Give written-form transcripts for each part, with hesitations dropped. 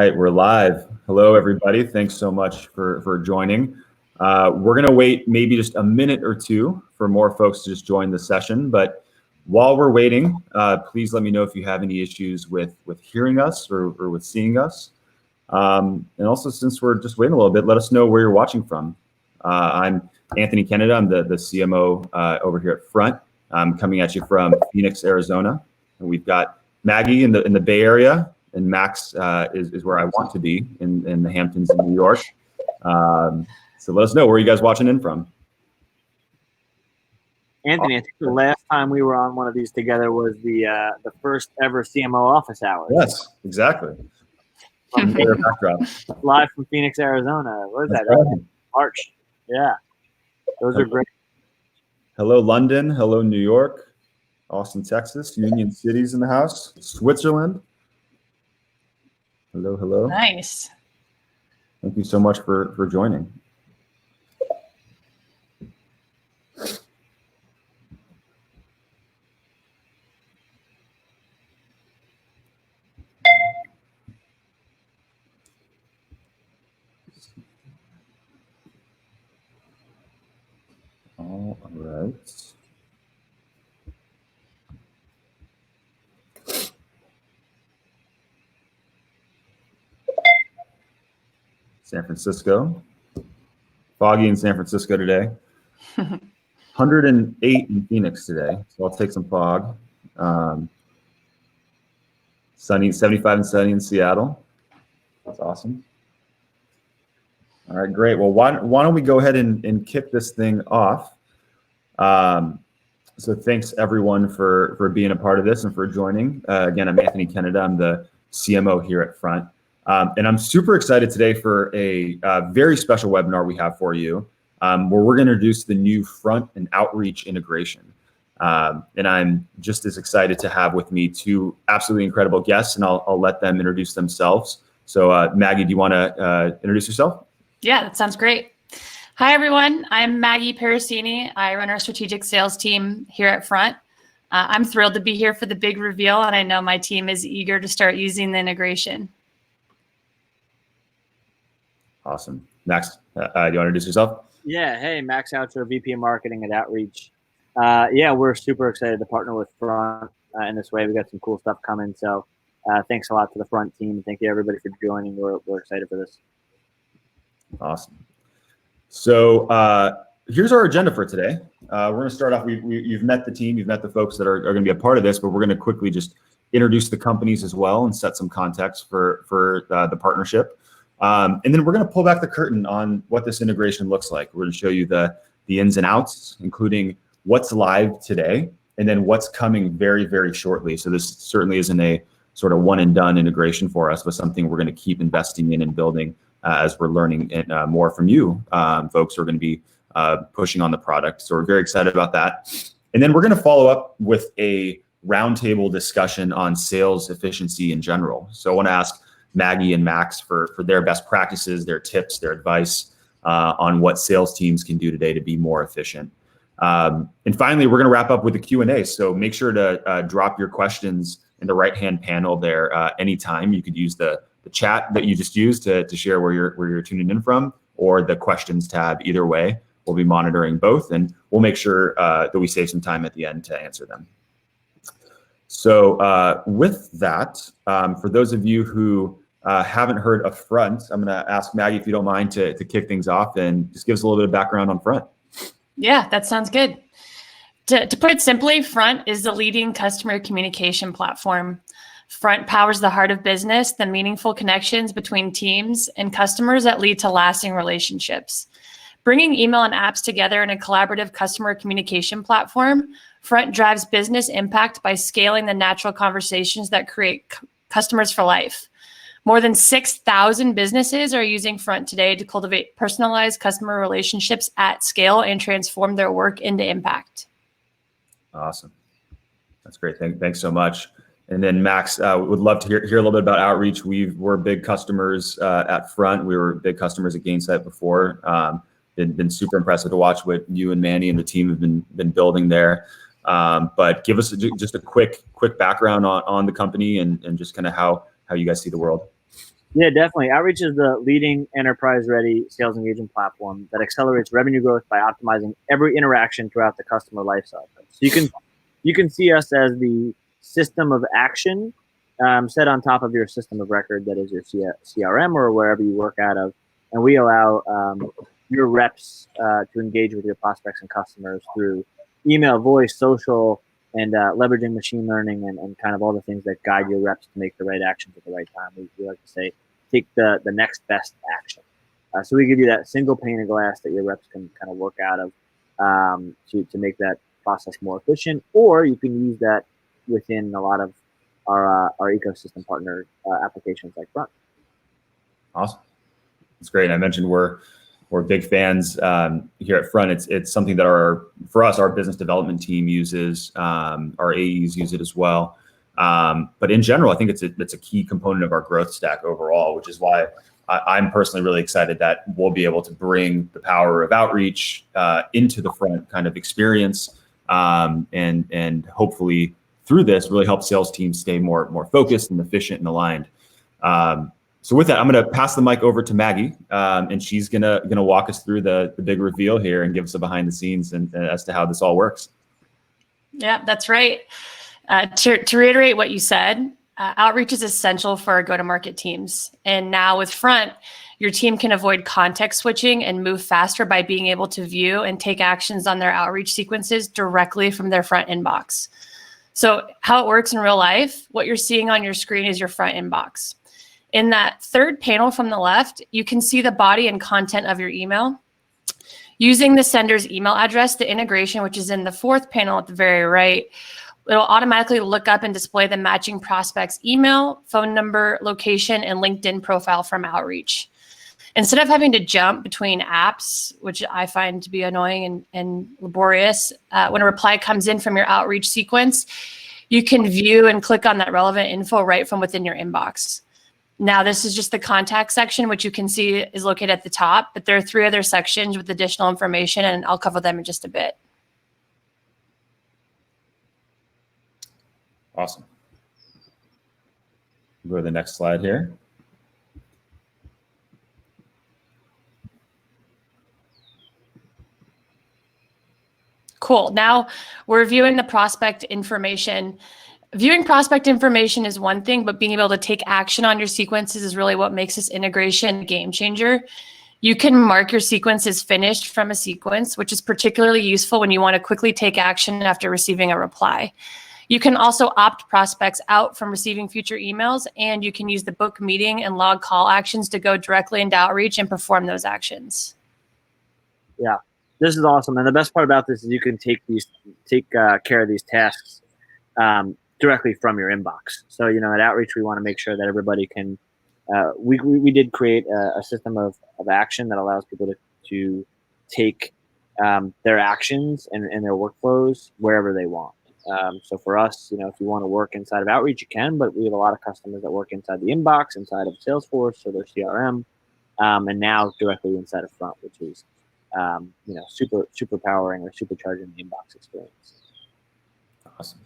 right, we're live. Hello, everybody. Thanks so much for joining. We're going to wait maybe just a minute or two for more folks to just join the session. But while we're waiting, please let me know if you have any issues with hearing us or with seeing us. And also, since we're just waiting a little bit, let us know where you're watching from. I'm Anthony Kennedy. I'm the CMO over here at Front. I'm coming at you from Phoenix, Arizona. And we've got Maggie in the Bay Area. And Max is where I want to be in the Hamptons in New York. So let us know where you guys watching in from. Anthony, I think the last time we were on one of these together was the first ever CMO office hours. Yes, exactly. Live from Phoenix, Arizona. What is that? Right. March. Yeah. Those are great. Hello, London. Hello, New York. Austin, Texas. Union City's in the house. Switzerland. Hello, hello. Nice. Thank you so much for joining. All right. San Francisco. Foggy in San Francisco today. 108 in Phoenix today, so I'll take some fog. Sunny, 75 and sunny in Seattle. That's awesome. All right, great. Well, why don't we go ahead and kick this thing off? So thanks everyone for being a part of this and for joining. Again, I'm Anthony Kennedy. I'm the CMO here at Front. And I'm super excited today for a very special webinar we have for you, where we're going to introduce the new Front and Outreach integration. And I'm just as excited to have with me two absolutely incredible guests, and I'll let them introduce themselves. So Maggie, do you want to introduce yourself? Yeah, that sounds great. Hi, everyone. I'm Maggie Parasini. I run our strategic sales team here at Front. I'm thrilled to be here for the big reveal, and I know my team is eager to start using the integration. Awesome. Max, do you want to introduce yourself? Yeah. Hey, Max Oucher, VP of Marketing at Outreach. Yeah, we're super excited to partner with Front in this way. We got some cool stuff coming. So thanks a lot to the Front team. Thank you, everybody, for joining. We're excited for this. Awesome. So here's our agenda for today. We're going to start off. You've met the team. You've met the folks that are going to be a part of this, but we're going to quickly just introduce the companies as well and set some context for the partnership. And then we're going to pull back the curtain on what this integration looks like. We're going to show you the ins and outs, including what's live today, and then what's coming very, very shortly. So this certainly isn't a sort of one and done integration for us, but something we're going to keep investing in and building as we're learning more from you folks who are going to be pushing on the product. So we're very excited about that. And then we're going to follow up with a roundtable discussion on sales efficiency in general. So I want to ask Maggie and Max for their best practices, their tips, their advice on what sales teams can do today to be more efficient. And finally, we're going to wrap up with a Q&A. So make sure to drop your questions in the right-hand panel there anytime. You could use the chat that you just used to share where you're tuning in from, or the questions tab. Either way, we'll be monitoring both, and we'll make sure that we save some time at the end to answer them. So with that, for those of you who haven't heard of Front, I'm going to ask Maggie, if you don't mind, to kick things off and just give us a little bit of background on Front. Yeah, that sounds good. To put it simply, Front is the leading customer communication platform. Front powers the heart of business, the meaningful connections between teams and customers that lead to lasting relationships. Bringing email and apps together in a collaborative customer communication platform, Front drives business impact by scaling the natural conversations that create customers for life. More than 6,000 businesses are using Front today to cultivate personalized customer relationships at scale and transform their work into impact. Awesome. That's great. Thanks so much. And then Max, would love to hear a little bit about Outreach. We're big customers at Front. We were big customers at Gainsight before. Been super impressive to watch what you and Manny and the team have been building there. But give us just a quick background on the company and just kind of how you guys see the world. Yeah, definitely. Outreach is the leading enterprise-ready sales engagement platform that accelerates revenue growth by optimizing every interaction throughout the customer lifecycle. So you can see us as the system of action set on top of your system of record that is your CRM or wherever you work out of, and we allow your reps to engage with your prospects and customers through email, voice, social, and leveraging machine learning and kind of all the things that guide your reps to make the right actions at the right time. We like to say, take the next best action. So we give you that single pane of glass that your reps can kind of work out of to make that process more efficient, or you can use that within a lot of our ecosystem partner applications like Front. Awesome. That's great. I mentioned we're big fans here at Front. It's something that for us, our business development team uses, our AEs use it as well. But in general, I think it's a key component of our growth stack overall, which is why I'm personally really excited that we'll be able to bring the power of outreach into the Front kind of experience, and hopefully through this really help sales teams stay more focused and efficient and aligned. So with that, I'm going to pass the mic over to Maggie, and she's gonna walk us through the big reveal here and give us a behind the scenes and as to how this all works. Yeah, that's right. To reiterate what you said, outreach is essential for our go-to-market teams. And now with Front, your team can avoid context switching and move faster by being able to view and take actions on their outreach sequences directly from their Front inbox. So how it works in real life, what you're seeing on your screen is your Front inbox. In that third panel from the left, you can see the body and content of your email. Using the sender's email address, the integration, which is in the fourth panel at the very right, it'll automatically look up and display the matching prospect's email, phone number, location, and LinkedIn profile from outreach. Instead of having to jump between apps, which I find to be annoying and laborious, when a reply comes in from your outreach sequence, you can view and click on that relevant info right from within your inbox. Now, this is just the contact section, which you can see is located at the top, but there are 3 other sections with additional information, and I'll cover them in just a bit. Awesome. Go to the next slide here. Cool. Now we're viewing the prospect information. Viewing prospect information is one thing, but being able to take action on your sequences is really what makes this integration a game changer. You can mark your sequence as finished from a sequence, which is particularly useful when you want to quickly take action after receiving a reply. You can also opt prospects out from receiving future emails, and you can use the book meeting and log call actions to go directly into outreach and perform those actions. Yeah, this is awesome. And the best part about this is you can take care of these tasks directly from your inbox. So, at Outreach, we want to make sure that everybody can, we did create a system of action that allows people to take their actions and their workflows wherever they want. So for us, if you want to work inside of Outreach, you can, but we have a lot of customers that work inside the inbox, inside of Salesforce, or their CRM, and now directly inside of Front, which is, super powering or supercharging the inbox experience. Awesome.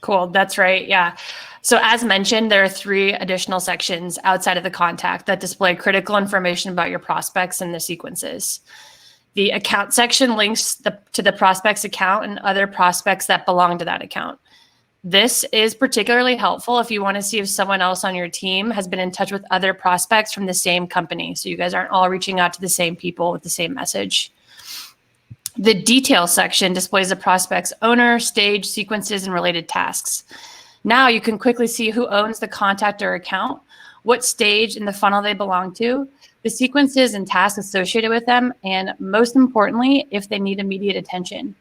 Cool. That's right. Yeah. So as mentioned, there are 3 additional sections outside of the contact that display critical information about your prospects and the sequences. The account section links to the prospect's account and other prospects that belong to that account. This is particularly helpful if you want to see if someone else on your team has been in touch with other prospects from the same company, so you guys aren't all reaching out to the same people with the same message. The details section displays the prospect's owner, stage, sequences, and related tasks. Now you can quickly see who owns the contact or account, what stage in the funnel they belong to, the sequences and tasks associated with them, and most importantly, if they need immediate attention.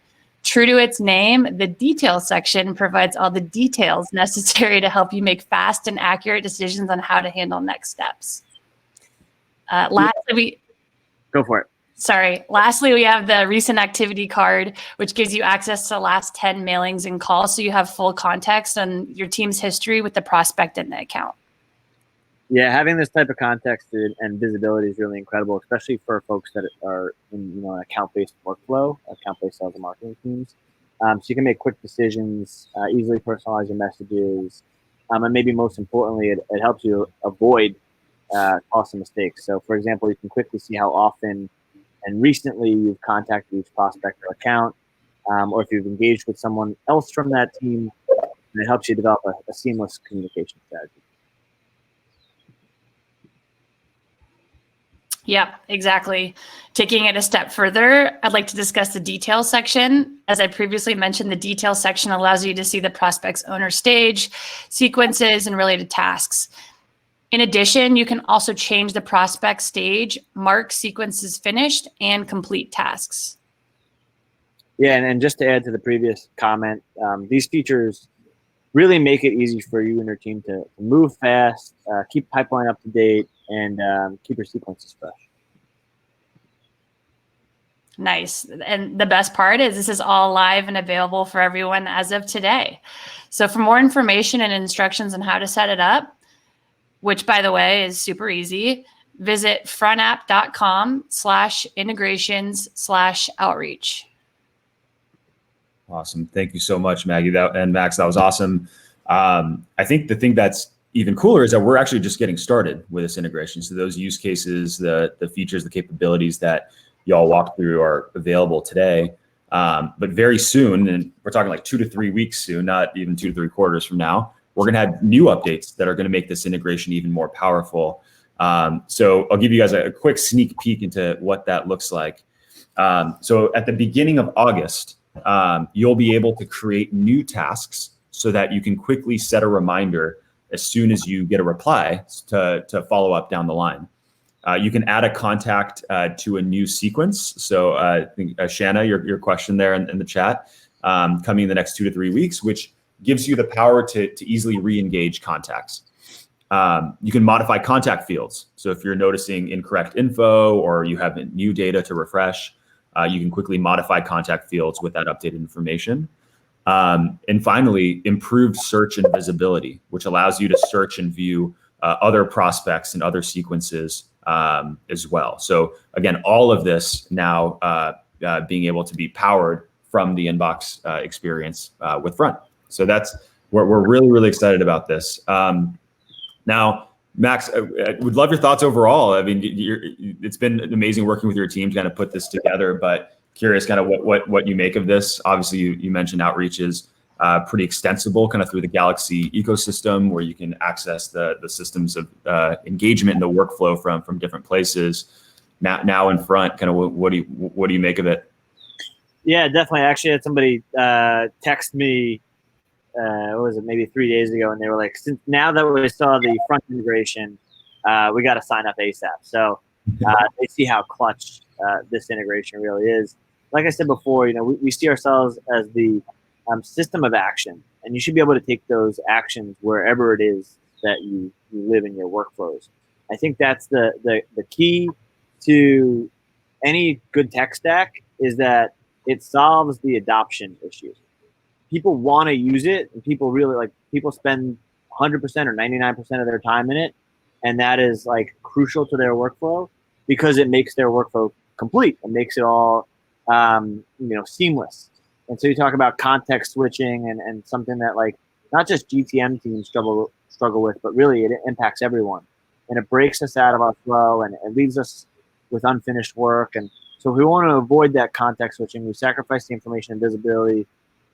True to its name, the details section provides all the details necessary to help you make fast and accurate decisions on how to handle next steps. Go for it. Lastly, we have the recent activity card, which gives you access to the last 10 mailings and calls, so you have full context on your team's history with the prospect and the account. Yeah, having this type of context and visibility is really incredible, especially for folks that are in an account-based workflow, account-based sales and marketing teams. So you can make quick decisions, easily personalize your messages, And maybe most importantly, it helps you avoid costly mistakes. So, for example, you can quickly see how often and recently you've contacted each prospect or account, or if you've engaged with someone else from that team, and it helps you develop a seamless communication strategy. Yep, exactly. Taking it a step further, I'd like to discuss the details section. As I previously mentioned, the details section allows you to see the prospect's owner stage, sequences, and related tasks. In addition, you can also change the prospect stage, mark sequences finished, and complete tasks. Yeah, and just to add to the previous comment, these features really make it easy for you and your team to move fast, keep pipeline up to date, and keep your sequences fresh. Nice. And the best part is this is all live and available for everyone as of today. So for more information and instructions on how to set it up, which by the way is super easy, visit frontapp.com/integrations/outreach. Awesome. Thank you so much, Maggie. And Max, that was awesome. I think the thing that's even cooler is that we're actually just getting started with this integration. So those use cases, the features, the capabilities that y'all walked through are available today. But very soon, and we're talking like 2 to 3 weeks soon, not even 2 to 3 quarters from now, we're going to have new updates that are going to make this integration even more powerful. So I'll give you guys a quick sneak peek into what that looks like. So at the beginning of August, you'll be able to create new tasks so that you can quickly set a reminder as soon as you get a reply to follow up down the line. You can add a contact to a new sequence. So I think Shanna, your question there in the chat, coming in the next 2 to 3 weeks, which gives you the power to easily re-engage contacts. You can modify contact fields. So if you're noticing incorrect info or you have new data to refresh, you can quickly modify contact fields with that updated information. And finally, improved search and visibility, which allows you to search and view other prospects and other sequences as well. So again, all of this now being able to be powered from the inbox experience with Front. So we're really, really excited about this. Now, Max, I would love your thoughts overall. I mean, it's been amazing working with your team to kind of put this together, but curious kind of what you make of this. Obviously, you mentioned outreach is pretty extensible kind of through the Galaxy ecosystem where you can access the systems of engagement and the workflow from different places. Now in Front, kind of what do you make of it? Yeah, definitely. Actually, I had somebody text me, what was it, maybe 3 days ago, and they were like, since now that we saw the Front integration, we got to sign up ASAP. So they see how clutch this integration really is. Like I said before, we see ourselves as the system of action, and you should be able to take those actions wherever it is that you live in your workflows. I think that's the key to any good tech stack is that it solves the adoption issue. People want to use it, and people spend 100% or 99% of their time in it, and that is like crucial to their workflow because it makes their workflow complete. It makes it all seamless. And so you talk about context switching and something that like not just GTM teams struggle with, but really it impacts everyone. And it breaks us out of our flow and it leaves us with unfinished work. And so if we want to avoid that context switching, we sacrifice the information and visibility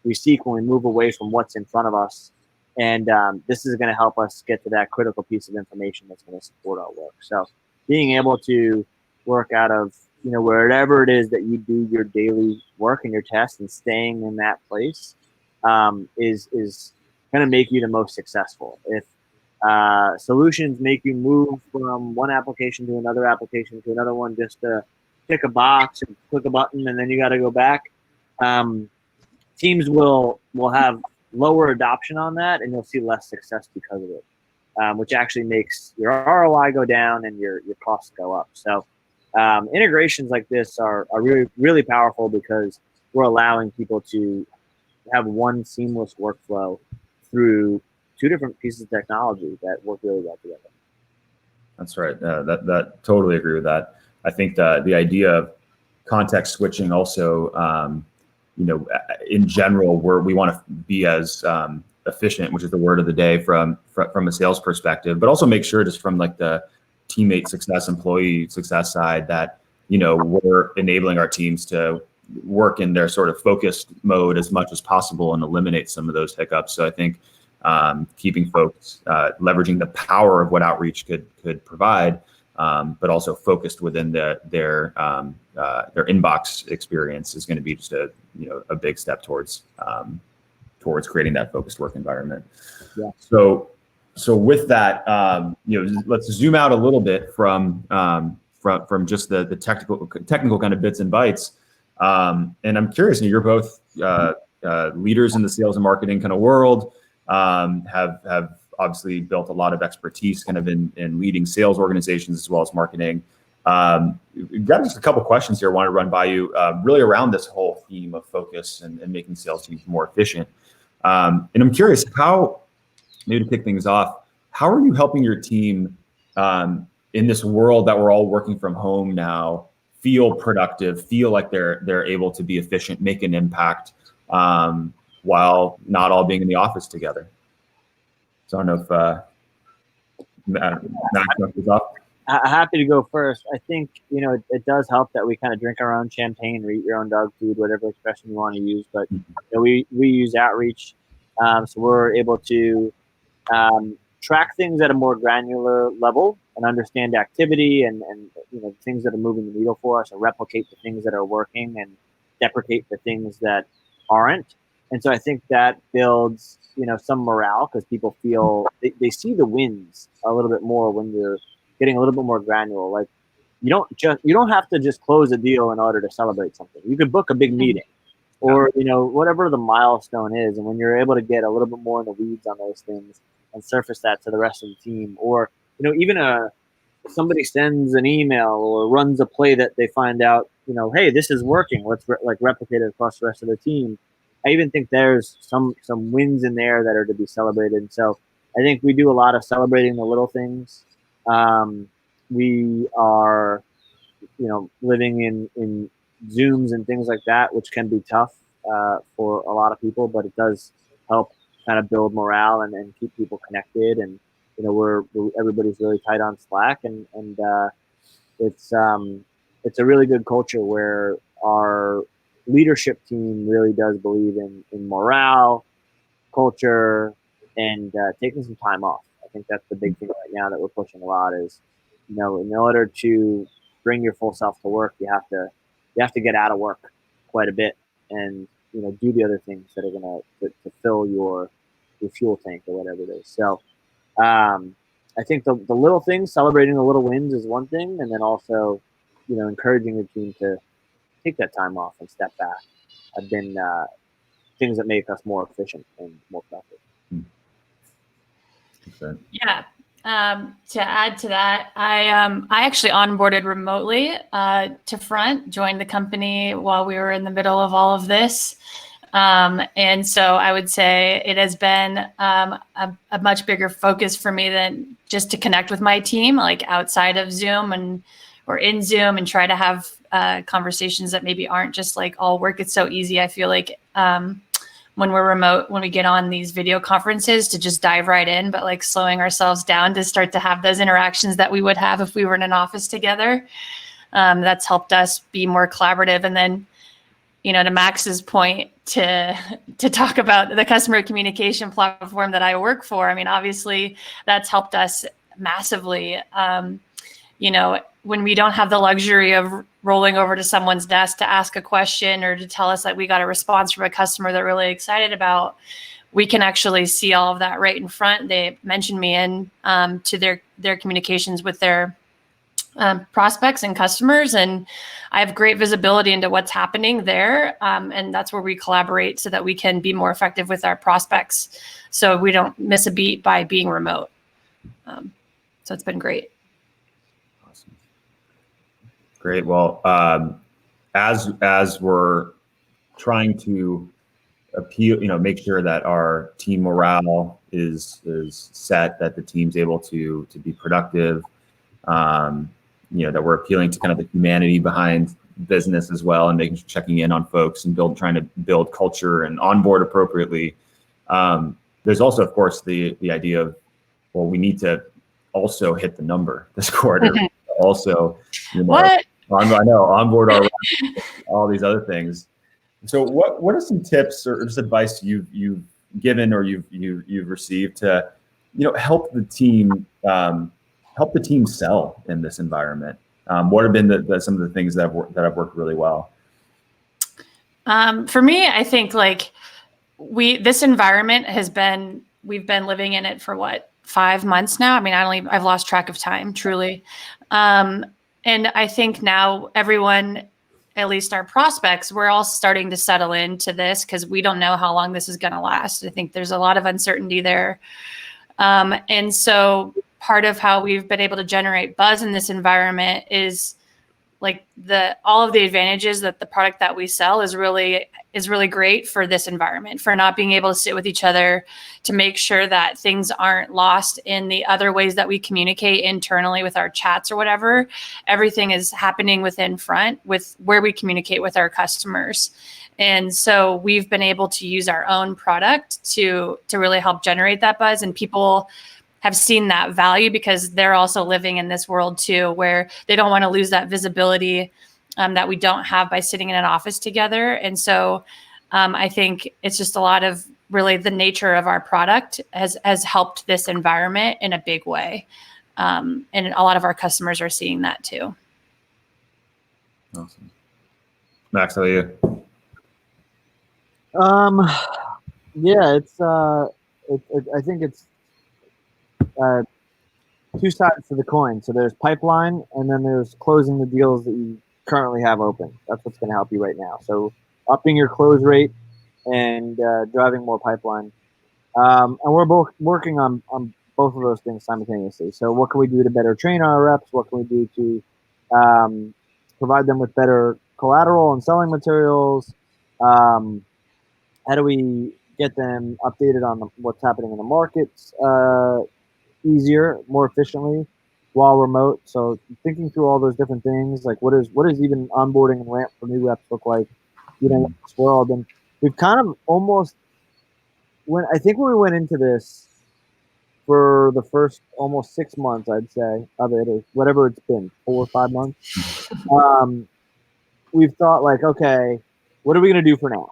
we seek when we move away from what's in front of us. And this is going to help us get to that critical piece of information that's going to support our work. So being able to work out of wherever it is that you do your daily work and your tests and staying in that place is going to make you the most successful. If solutions make you move from one application to another application to another one just to tick a box and click a button and then you got to go back, teams will have lower adoption on that and you'll see less success because of it, which actually makes your ROI go down and your costs go up. So integrations like this are really, really powerful because we're allowing people to have one seamless workflow through two different pieces of technology that work really well together. That's right. That totally agree with that. I think the idea of context switching also, in general, we want to be as efficient, which is the word of the day from a sales perspective, but also make sure just from like the teammate success, employee success side that, we're enabling our teams to work in their sort of focused mode as much as possible and eliminate some of those hiccups. So I think keeping folks leveraging the power of what outreach could provide, but also focused within their inbox experience is going to be just a big step towards creating that focused work environment. Yeah. So with that, let's zoom out a little bit from just the technical kind of bits and bytes. And I'm curious, you're both leaders in the sales and marketing kind of world, have obviously built a lot of expertise kind of in leading sales organizations as well as marketing. We've got just a couple questions here I want to run by you, really around this whole theme of focus and making sales teams more efficient. And I'm curious maybe to kick things off, how are you helping your team in this world that we're all working from home now feel productive, feel like they're able to be efficient, make an impact, while not all being in the office together? So I don't know if Max is up. Happy to go first. I think, it does help that we kind of drink our own champagne or eat your own dog food, whatever expression you want to use. But we use outreach. So we're able to track things at a more granular level and understand activity and things that are moving the needle for us, and replicate the things that are working and deprecate the things that aren't. And so I think that builds, some morale, because people feel they see the wins a little bit more when you're getting a little bit more granular. Like you don't have to just close a deal in order to celebrate something. You could book a big meeting or, whatever the milestone is. And when you're able to get a little bit more in the weeds on those things and surface that to the rest of the team, or, even somebody sends an email or runs a play that they find out, hey, this is working. Let's replicate it across the rest of the team. I even think there's some wins in there that are to be celebrated. So I think we do a lot of celebrating the little things. We are, living in Zooms and things like that, which can be tough for a lot of people, but it does help kind of build morale and keep people connected. And everybody's really tight on Slack, and it's a really good culture where our leadership team really does believe in morale, culture, and taking some time off. I think that's the big thing right now that we're pushing a lot is, in order to bring your full self to work, you have to get out of work quite a bit and, do the other things that are going to fill your fuel tank or whatever it is. So I think the little things, celebrating the little wins is one thing. And then also, encouraging the team to take that time off and step back have been things that make us more efficient and more productive. Yeah. To add to that, I actually onboarded remotely to Front, joined the company while we were in the middle of all of this. And so I would say it has been a much bigger focus for me than just to connect with my team, like outside of Zoom or in Zoom, and try to have conversations that maybe aren't just like all work. It's so easy. I feel like when we're remote, when we get on these video conferences, to just dive right in, but like slowing ourselves down to start to have those interactions that we would have if we were in an office together. That's helped us be more collaborative. And then, to Max's point, to talk about the customer communication platform that I work for, I mean, obviously that's helped us massively. When we don't have the luxury of rolling over to someone's desk to ask a question or to tell us that we got a response from a customer they're really excited about, we can actually see all of that right in front. They mention me in to their communications with their prospects and customers, and I have great visibility into what's happening there. And that's where we collaborate so that we can be more effective with our prospects, so we don't miss a beat by being remote. So it's been great. Great. Well, as we're trying to appeal, make sure that our team morale is set, that the team's able to be productive, that we're appealing to kind of the humanity behind business as well, and checking in on folks and trying to build culture and onboard appropriately. there's also, of course, the idea of, well, we need to also hit the number this quarter. Also, What? I know, onboard our all these other things. So what are some tips or just advice you've given or you've received to, help the team sell in this environment? What have been some of the things that have worked really well? For me, I think this environment we've been living in it for what, 5 months now? I mean, I've lost track of time, truly. And I think now everyone, at least our prospects, we're all starting to settle into this because we don't know how long this is going to last. I think there's a lot of uncertainty there. And so part of how we've been able to generate buzz in this environment is all of the advantages that the product that we sell is really great for this environment, for not being able to sit with each other, to make sure that things aren't lost in the other ways that we communicate internally with our chats or whatever. Everything is happening within Front with where we communicate with our customers. And so we've been able to use our own product to really help generate that buzz, and people have seen that value because they're also living in this world too, where they don't want to lose that visibility that we don't have by sitting in an office together. And so I think it's just a lot of really the nature of our product has helped this environment in a big way. And a lot of our customers are seeing that too. Awesome. Max, how are you? Yeah, I think it's two sides to the coin. So there's pipeline, and then there's closing the deals that you currently have open. That's what's going to help you right now. So upping your close rate and driving more pipeline. And we're both working on both of those things simultaneously. So what can we do to better train our reps? What can we do to provide them with better collateral and selling materials? How do we get them updated on what's happening in the markets easier, more efficiently while remote? So thinking through all those different things, like what is even onboarding and ramp for new reps look like, in this world? And we've kind of almost, when we went into this for the first almost 6 months, I'd say, of it, or whatever it's been, 4 or 5 months, we've thought okay, what are we going to do for now?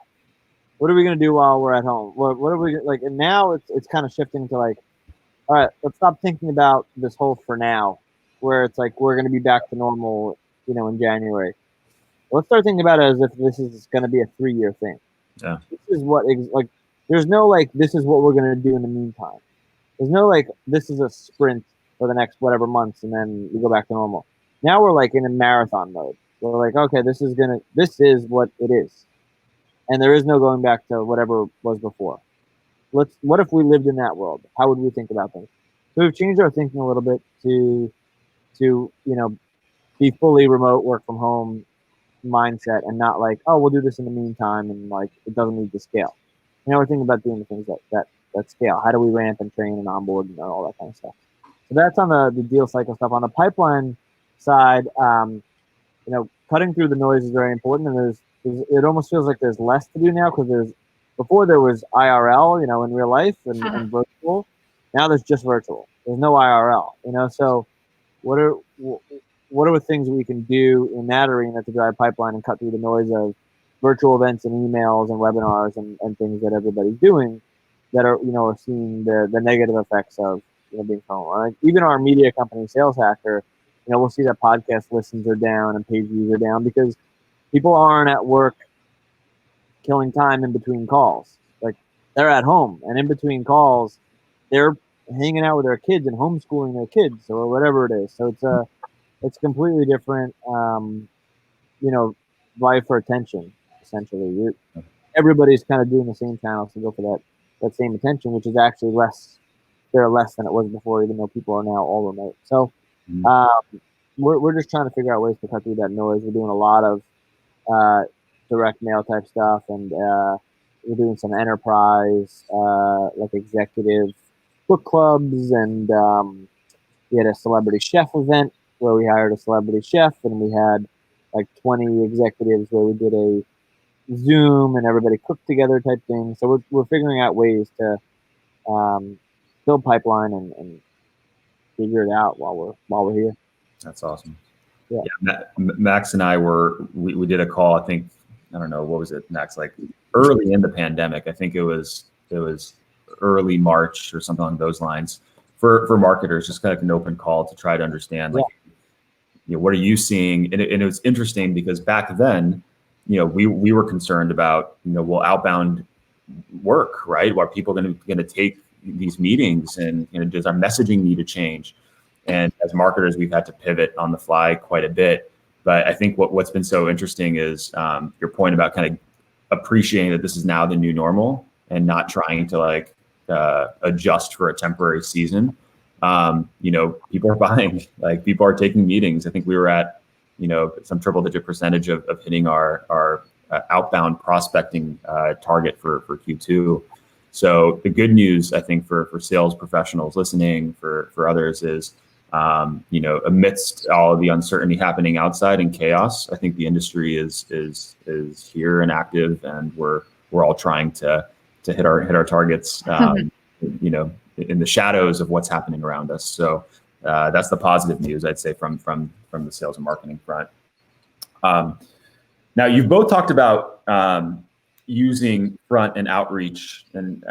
What are we going to do while we're at home? What are we and now it's kind of shifting to all right, let's stop thinking about this whole for now, where it's we're going to be back to normal, in January. Let's start thinking about it as if this is going to be a 3-year thing. Yeah. This is what there's no this is what we're going to do in the meantime. There's no this is a sprint for the next whatever months and then we go back to normal. Now we're in a marathon mode. We're okay, this is what it is. And there is no going back to whatever was before. What if we lived in that world? How would we think about things? So we've changed our thinking a little bit to be fully remote, work from home mindset, and not oh, we'll do this in the meantime and it doesn't need to scale. We're thinking about doing the things that scale. How do we ramp and train and onboard and all that kind of stuff? So that's on the deal cycle stuff. On the pipeline side, cutting through the noise is very important, and it almost feels like there's less to do now because before there was IRL, in real life and virtual. Now there's just virtual. There's no IRL, So what are the things we can do in that arena to drive pipeline and cut through the noise of virtual events and emails and webinars and things that everybody's doing that are seeing the negative effects of being home. Even our media company, Sales Hacker, we'll see that podcast listens are down and page views are down because people aren't at work killing time in between calls. They're at home, and in between calls, they're hanging out with their kids and homeschooling their kids or whatever it is. So it's completely different, vie for attention, essentially. Everybody's kind of doing the same channels to go for that same attention, which is actually less than it was before, even though people are now all remote. So we're just trying to figure out ways to cut through that noise. We're doing a lot of direct mail type stuff, and we're doing some enterprise, executive book clubs, and we had a celebrity chef event where we hired a celebrity chef, and we had 20 executives where we did a Zoom and everybody cooked together type thing. So we're figuring out ways to build pipeline and figure it out while we're here. That's awesome. Yeah. Max and I we did a call. I think, I don't know, what was it, Max? Like early in the pandemic. I think it was early March or something along those lines for marketers, just kind of an open call to try to understand, like, what are you seeing? And it was interesting because back then, we were concerned about, will outbound work, right? Are people going to take these meetings, and does our messaging need to change? And as marketers, we've had to pivot on the fly quite a bit. But I think what's been so interesting is your point about kind of appreciating that this is now the new normal and not trying to adjust for a temporary season. People are buying, like people are taking meetings. I think we were at, some triple-digit percentage of hitting our outbound prospecting target for Q2. So the good news, I think, for sales professionals listening, for others is, amidst all of the uncertainty happening outside and chaos, I think the industry is here and active, and we're all trying to hit our targets, in the shadows of what's happening around us. So that's the positive news, I'd say, from the sales and marketing front. Now, you've both talked about using front and outreach and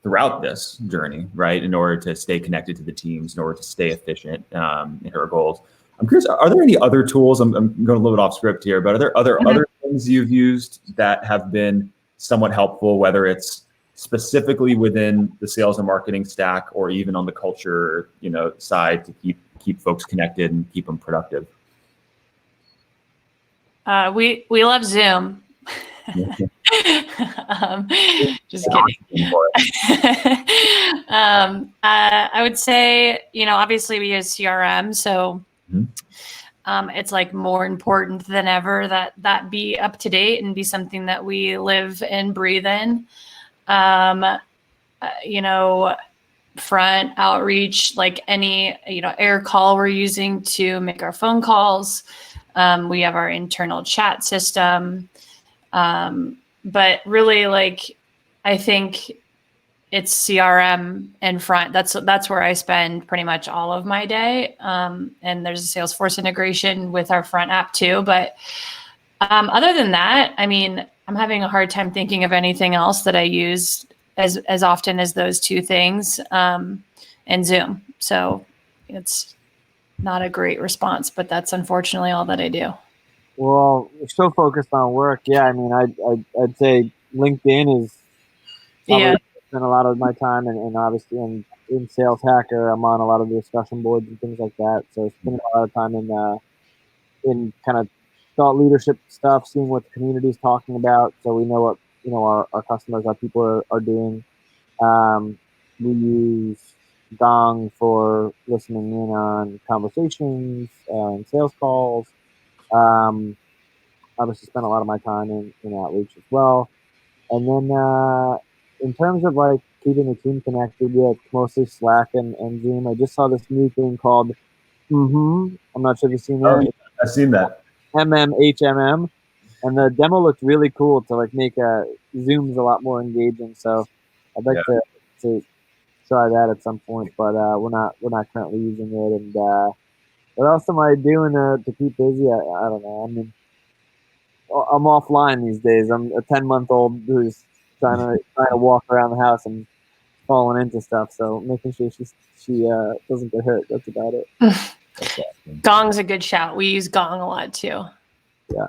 throughout this journey, right, in order to stay connected to the teams, in order to stay efficient in our goals. I'm curious, are there any other tools? I'm going a little bit off script here, but are there other things you've used that have been somewhat helpful, whether it's specifically within the sales and marketing stack, or even on the culture, side, to keep folks connected and keep them productive? We love Zoom. Just kidding. I would say, obviously we use CRM, so it's like more important than ever that be up to date and be something that we live and breathe in. Front outreach, like any, air call we're using to make our phone calls. We have our internal chat system. But really, I think it's CRM and front. That's where I spend pretty much all of my day. And there's a Salesforce integration with our front app too. But other than that, I mean, I'm having a hard time thinking of anything else that I use as often as those two things, and Zoom. So it's not a great response, but that's unfortunately all that I do. Well, we're so focused on work. Yeah, I mean, I'd say LinkedIn is probably spent a lot of my time, and obviously in Sales Hacker, I'm on a lot of the discussion boards and things like that. So spending a lot of time in kind of thought leadership stuff, seeing what the community is talking about, so we know what our customers, our people are doing. We use Gong for listening in on conversations and sales calls. Obviously spent a lot of my time in outreach as well. And then in terms of keeping the team connected, it's mostly Slack and Zoom. I just saw this new thing called I'm not sure if you've seen that. Oh, yeah, I've seen that. MMHMM. And the demo looked really cool to make Zooms a lot more engaging. So I'd like to try that at some point, but we're not currently using it. And what else am I doing to keep busy? I don't know. I mean, I'm offline these days. I'm a 10-month-old who's trying to walk around the house and falling into stuff. So making sure she doesn't get hurt. That's about it. Gong's a good shout. We use Gong a lot too. Yeah,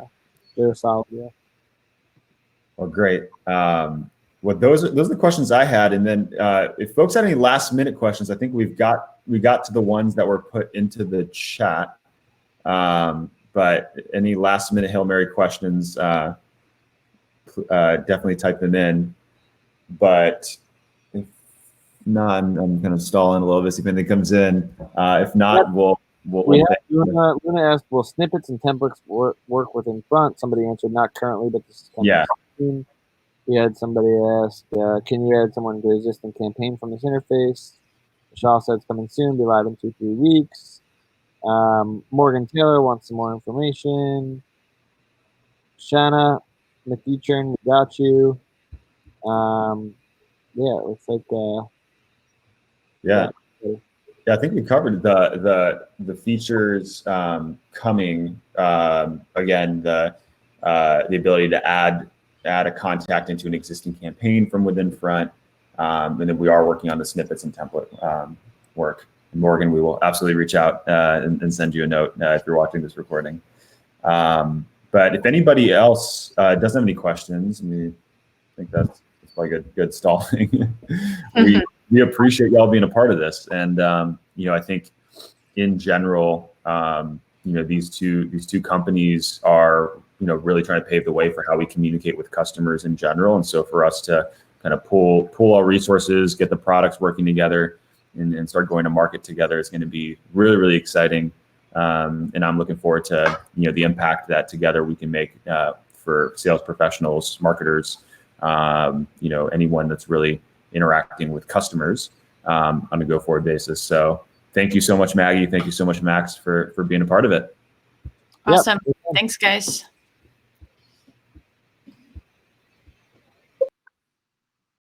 they're solid. Yeah. Well, great. Well, those are the questions I had. And then if folks had any last minute questions, I think we got to the ones that were put into the chat. But any last minute Hail Mary questions, definitely type them in. But if not, I'm going to stall in a little bit, see if anything comes in. If not, we're going to ask, will snippets and templates work within front? Somebody answered, not currently, but this is coming soon. We had somebody ask, can you add someone to the existing campaign from this interface? Michelle said it's coming soon, be live in 2-3 weeks. Morgan Taylor wants some more information. Shanna McEachern, we got you. yeah, it looks like Yeah. Yeah, I think we covered the features coming. Again, the ability to add a contact into an existing campaign from within Front, and then we are working on the snippets and template work. Morgan, we will absolutely reach out and send you a note if you're watching this recording. But if anybody else doesn't have any questions, I think that's probably good stalling. We appreciate y'all being a part of this, and I think in general, these two companies are really trying to pave the way for how we communicate with customers in general, and so for us to kind of pull our resources, get the products working together, and start going to market together is going to be really, really exciting. And I'm looking forward to the impact that together we can make for sales professionals, marketers, anyone that's really interacting with customers on a go-forward basis. So thank you so much, Maggie. Thank you so much, Max, for being a part of it. Awesome. Yep. Thanks, guys.